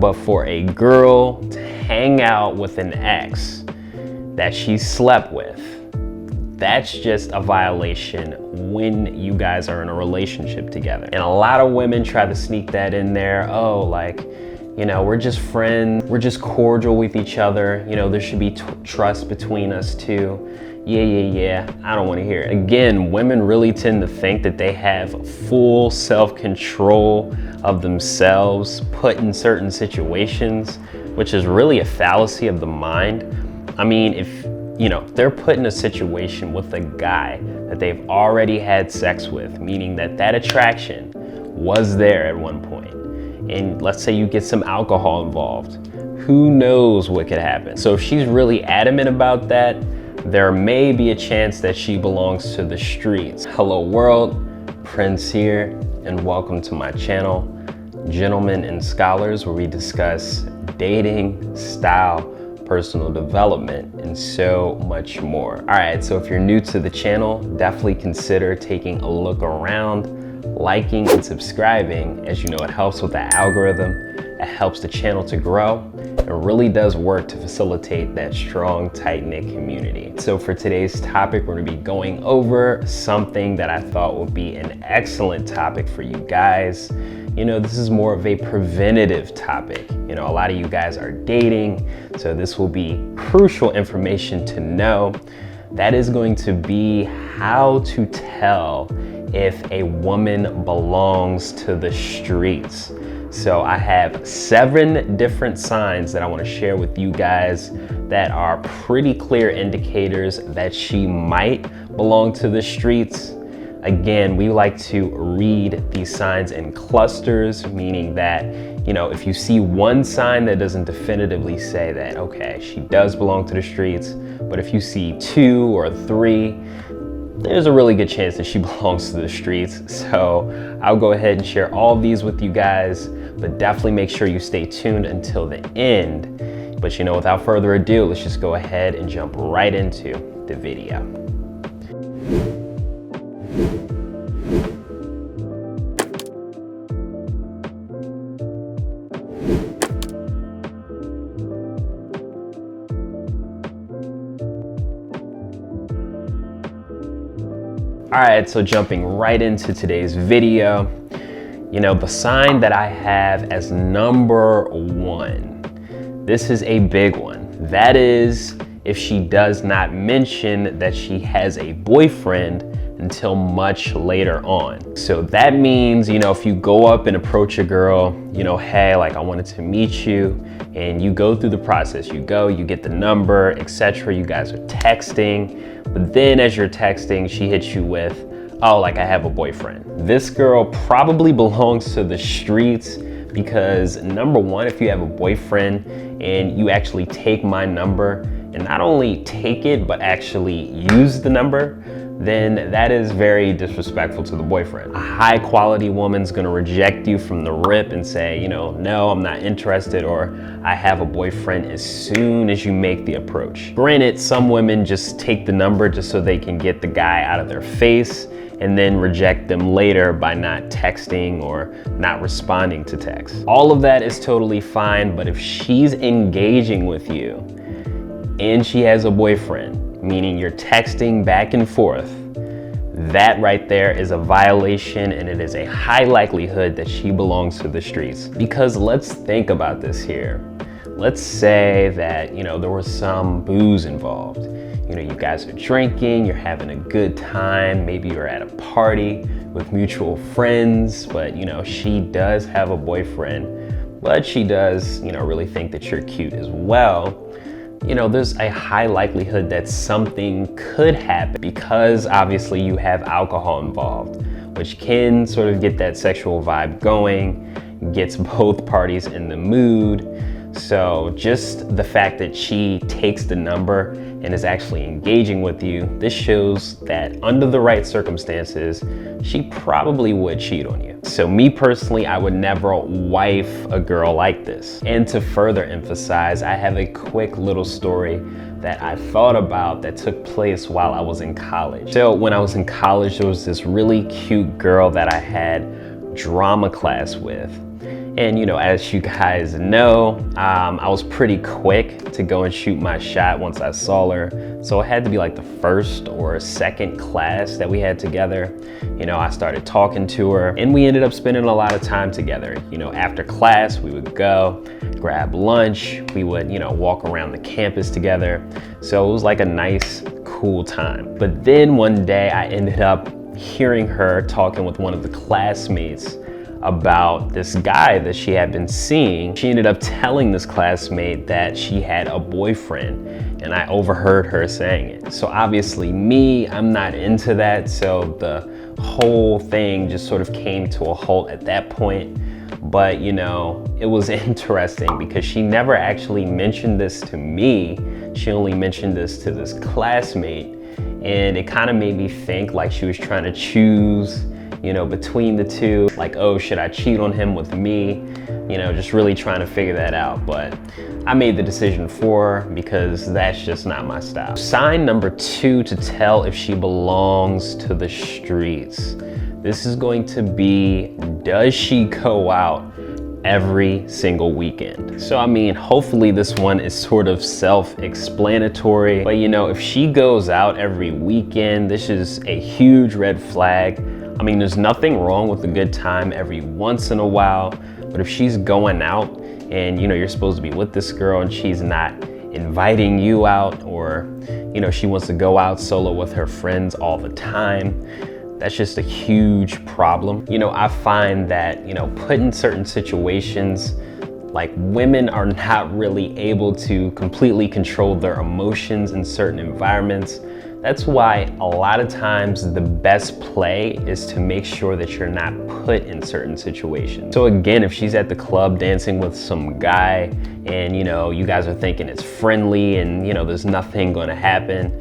But for a girl to hang out with an ex that she slept with, that's just a violation when you guys are in a relationship together. And a lot of women try to sneak that in there. Oh, like, you know, we're just friends, we're just cordial with each other. You know, there should be trust between us two. Yeah, I don't want to hear it. Again, women really tend to think that they have full self-control of themselves put in certain situations, which is really a fallacy of the mind. I mean, if you know, they're put in a situation with a guy that they've already had sex with, meaning that that attraction was there at one point, and let's say you get some alcohol involved, who knows what could happen. So if she's really adamant about that, there may be a chance that she belongs to the streets. Hello world, Prince here, and welcome to my channel, Gentlemen and Scholars, where we discuss dating, style, personal development, and so much more. All right, so if you're new to the channel, definitely consider taking a look around, liking and subscribing. As you know, it helps with the algorithm, it helps the channel to grow. It really does work to facilitate that strong, tight-knit community. So for today's topic, we're gonna be going over something that I thought would be an excellent topic for you guys. You know, this is more of a preventative topic. You know, a lot of you guys are dating, so this will be crucial information to know. That is going to be how to tell if a woman belongs to the streets. So I have 7 different signs that I want to share with you guys that are pretty clear indicators that she might belong to the streets. Again, we like to read these signs in clusters, meaning that, you know, if you see one sign that doesn't definitively say that, okay, she does belong to the streets, but if you see 2 or 3, there's a really good chance that she belongs to the streets. So I'll go ahead and share all of these with you guys, but definitely make sure you stay tuned until the end. But you know, without further ado, let's just go ahead and jump right into the video. All right, so jumping right into today's video, you know, the sign that I have as number 1, this is a big one. That is if she does not mention that she has a boyfriend until much later on. So that means, you know, if you go up and approach a girl, you know, hey, like I wanted to meet you, and you go through the process, you get the number, etc. You guys are texting, but then as you're texting, she hits you with, oh, like I have a boyfriend. This girl probably belongs to the streets because number 1, if you have a boyfriend and you actually take my number and not only take it, but actually use the number, then that is very disrespectful to the boyfriend. A high quality woman's gonna reject you from the rip and say, you know, no, I'm not interested, or I have a boyfriend, as soon as you make the approach. Granted, some women just take the number just so they can get the guy out of their face and then reject them later by not texting or not responding to text. All of that is totally fine, but if she's engaging with you and she has a boyfriend, meaning you're texting back and forth, that right there is a violation, and it is a high likelihood that she belongs to the streets. Because let's think about this here. Let's say that, you know, there was some booze involved. You know, you guys are drinking, you're having a good time, maybe you're at a party with mutual friends, but you know, she does have a boyfriend, but she does, you know, really think that you're cute as well. You know, there's a high likelihood that something could happen because obviously you have alcohol involved, which can sort of get that sexual vibe going, gets both parties in the mood. So just the fact that she takes the number and is actually engaging with you, this shows that under the right circumstances, she probably would cheat on you. So me personally, I would never wife a girl like this. And to further emphasize, I have a quick little story that I thought about that took place while I was in college. So when I was in college, there was this really cute girl that I had drama class with. And as you guys know, I was pretty quick to go and shoot my shot once I saw her. So it had to be like the first or second class that we had together. I started talking to her and we ended up spending a lot of time together. After class, we would go grab lunch. We would, walk around the campus together. So it was like a nice, cool time. But then one day I ended up hearing her talking with one of the classmates about this guy that she had been seeing. She ended up telling this classmate that she had a boyfriend, and I overheard her saying it. So obviously I'm not into that, so the whole thing just sort of came to a halt at that point. But it was interesting because she never actually mentioned this to me. She only mentioned this to this classmate, and it kind of made me think like she was trying to choose between the two, like, oh, should I cheat on him with me? Just really trying to figure that out. But I made the decision for her because that's just not my style. Sign number 2 to tell if she belongs to the streets. This is going to be, does she go out every single weekend? So hopefully this one is sort of self-explanatory, but if she goes out every weekend, this is a huge red flag. There's nothing wrong with a good time every once in a while, but if she's going out and you're supposed to be with this girl and she's not inviting you out, or she wants to go out solo with her friends all the time, that's just a huge problem. I find that put in certain situations, like, women are not really able to completely control their emotions in certain environments. That's why a lot of times the best play is to make sure that you're not put in certain situations. So again, if she's at the club dancing with some guy and you guys are thinking it's friendly and there's nothing going to happen,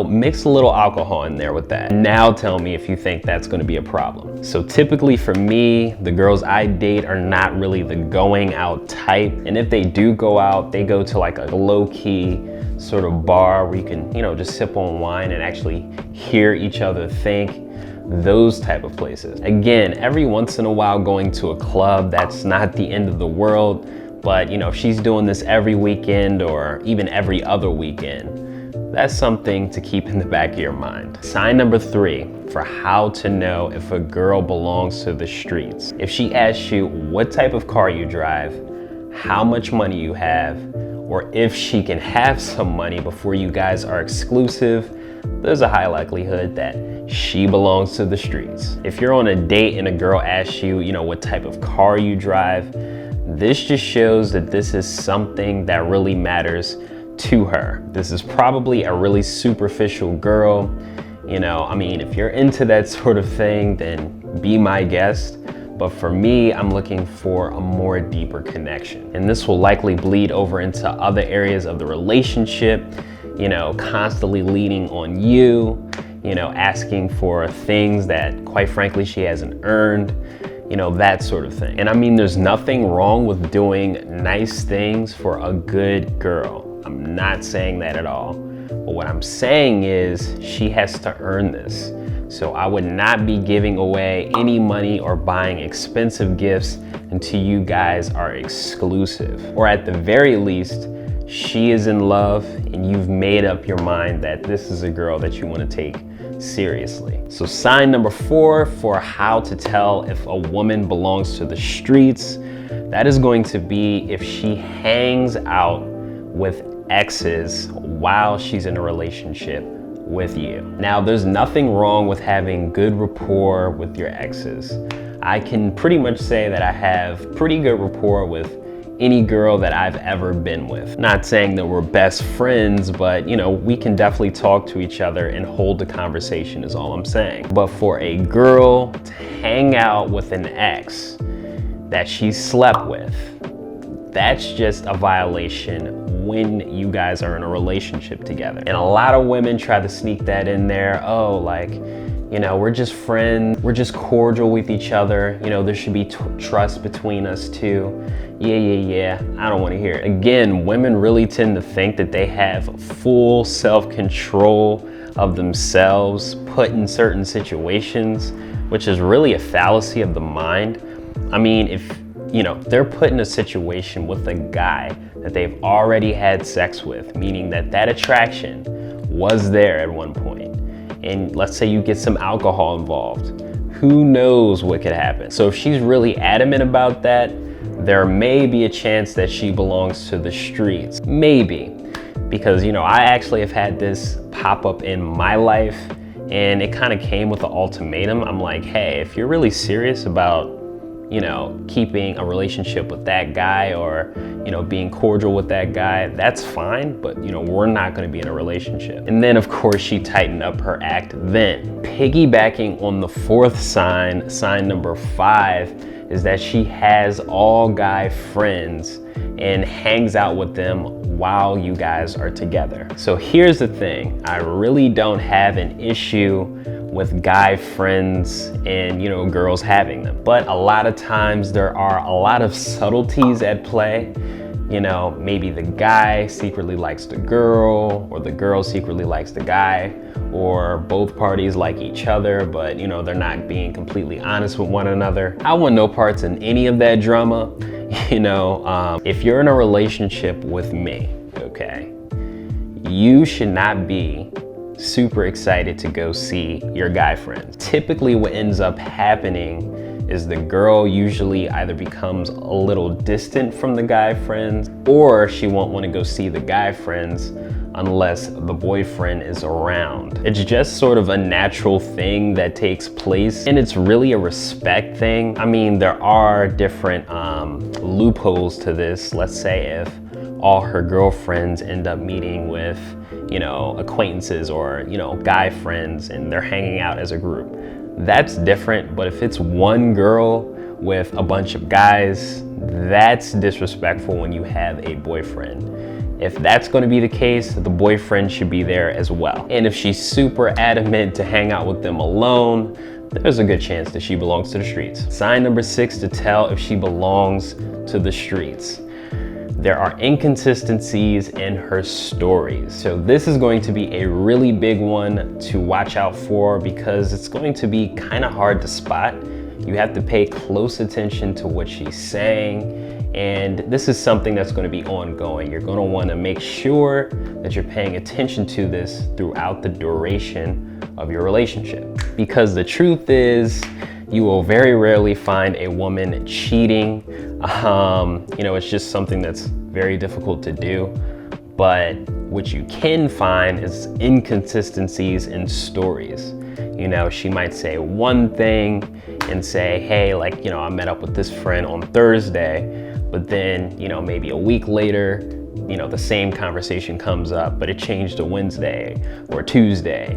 mix a little alcohol in there with that. Now tell me if you think that's going to be a problem. So typically for me, the girls I date are not really the going out type. And if they do go out, they go to like a low-key sort of bar where you can, just sip on wine and actually hear each other think. Those type of places. Again, every once in a while going to a club, that's not the end of the world. But if she's doing this every weekend or even every other weekend, that's something to keep in the back of your mind. Sign number 3 for how to know if a girl belongs to the streets. If she asks you what type of car you drive, how much money you have, or if she can have some money before you guys are exclusive, there's a high likelihood that she belongs to the streets. If you're on a date and a girl asks you, what type of car you drive, this just shows that this is something that really matters to her. This is probably a really superficial girl. If you're into that sort of thing, then be my guest. But for me, I'm looking for a more deeper connection. And this will likely bleed over into other areas of the relationship, constantly leaning on you, asking for things that, quite frankly, she hasn't earned, that sort of thing. And there's nothing wrong with doing nice things for a good girl. I'm not saying that at all. But what I'm saying is she has to earn this. So I would not be giving away any money or buying expensive gifts until you guys are exclusive. Or at the very least, she is in love and you've made up your mind that this is a girl that you want to take seriously. So sign number 4 for how to tell if a woman belongs to the streets, that is going to be if she hangs out with exes while she's in a relationship with you. Now, there's nothing wrong with having good rapport with your exes. I can pretty much say that I have pretty good rapport with any girl that I've ever been with. Not saying that we're best friends, but we can definitely talk to each other and hold a conversation is all I'm saying. But for a girl to hang out with an ex that she slept with, that's just a violation when you guys are in a relationship together. And a lot of women try to sneak that in there. Oh, we're just friends, we're just cordial with each other. There should be trust between us two. Yeah. I don't want to hear it. Again, women really tend to think that they have full self-control of themselves put in certain situations, which is really a fallacy of the mind. If they're put in a situation with a guy that they've already had sex with, meaning that attraction was there at one point. And let's say you get some alcohol involved. Who knows what could happen? So if she's really adamant about that, there may be a chance that she belongs to the streets. Maybe. Because, I actually have had this pop up in my life, and it kind of came with an ultimatum. I'm like, hey, if you're really serious about, keeping a relationship with that guy or, being cordial with that guy, that's fine, but, we're not going to be in a relationship. And then, of course, she tightened up her act then. Piggybacking on the fourth sign, sign number 5, is that she has all guy friends and hangs out with them while you guys are together. So here's the thing, I really don't have an issue with guy friends and girls having them, but a lot of times there are a lot of subtleties at play. Maybe the guy secretly likes the girl, or the girl secretly likes the guy, or both parties like each other, but they're not being completely honest with one another. I want no parts in any of that drama. If you're in a relationship with me, okay, you should not be super excited to go see your guy friends. Typically what ends up happening is the girl usually either becomes a little distant from the guy friends, or she won't want to go see the guy friends unless the boyfriend is around. It's just sort of a natural thing that takes place, and it's really a respect thing. I mean, there are different loopholes to this. Let's say if all her girlfriends end up meeting with, acquaintances or, guy friends, and they're hanging out as a group. That's different, but if it's one girl with a bunch of guys, that's disrespectful when you have a boyfriend. If that's going to be the case, the boyfriend should be there as well. And if she's super adamant to hang out with them alone, there's a good chance that she belongs to the streets. Sign number 6 to tell if she belongs to the streets. There are inconsistencies in her stories. So this is going to be a really big one to watch out for, because it's going to be kind of hard to spot. You have to pay close attention to what she's saying, and this is something that's going to be ongoing. You're going to want to make sure that you're paying attention to this throughout the duration of your relationship, because the truth is, you will very rarely find a woman cheating. It's just something that's very difficult to do. But what you can find is inconsistencies in stories. She might say one thing and say, hey, I met up with this friend on Thursday, but then, maybe a week later, the same conversation comes up, but it changed to Wednesday or Tuesday.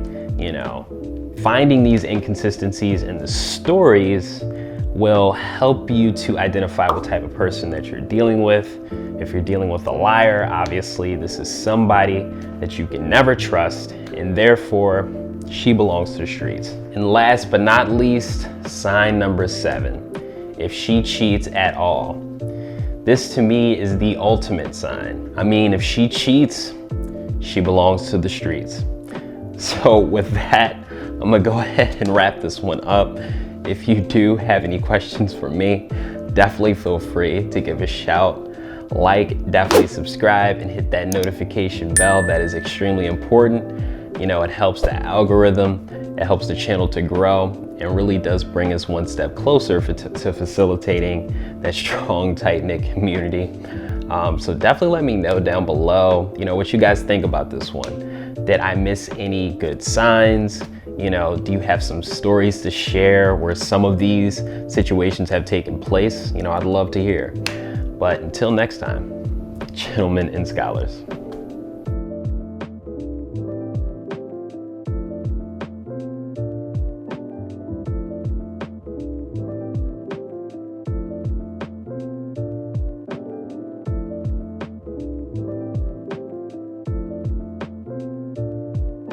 Finding these inconsistencies in the stories will help you to identify what type of person that you're dealing with. If you're dealing with a liar, obviously this is somebody that you can never trust, and therefore she belongs to the streets. And last but not least, sign number 7, if she cheats at all. This to me is the ultimate sign. I mean, if she cheats, she belongs to the streets. So with that, I'm gonna go ahead and wrap this one up. If you do have any questions for me, definitely feel free to give a shout. Definitely subscribe and hit that notification bell. That is extremely important. It helps the algorithm, it helps the channel to grow, and really does bring us one step closer to facilitating that strong, tight-knit community. So definitely let me know down below, what you guys think about this one. Did I miss any good signs? Do you have some stories to share where some of these situations have taken place? I'd love to hear. But until next time, gentlemen and scholars.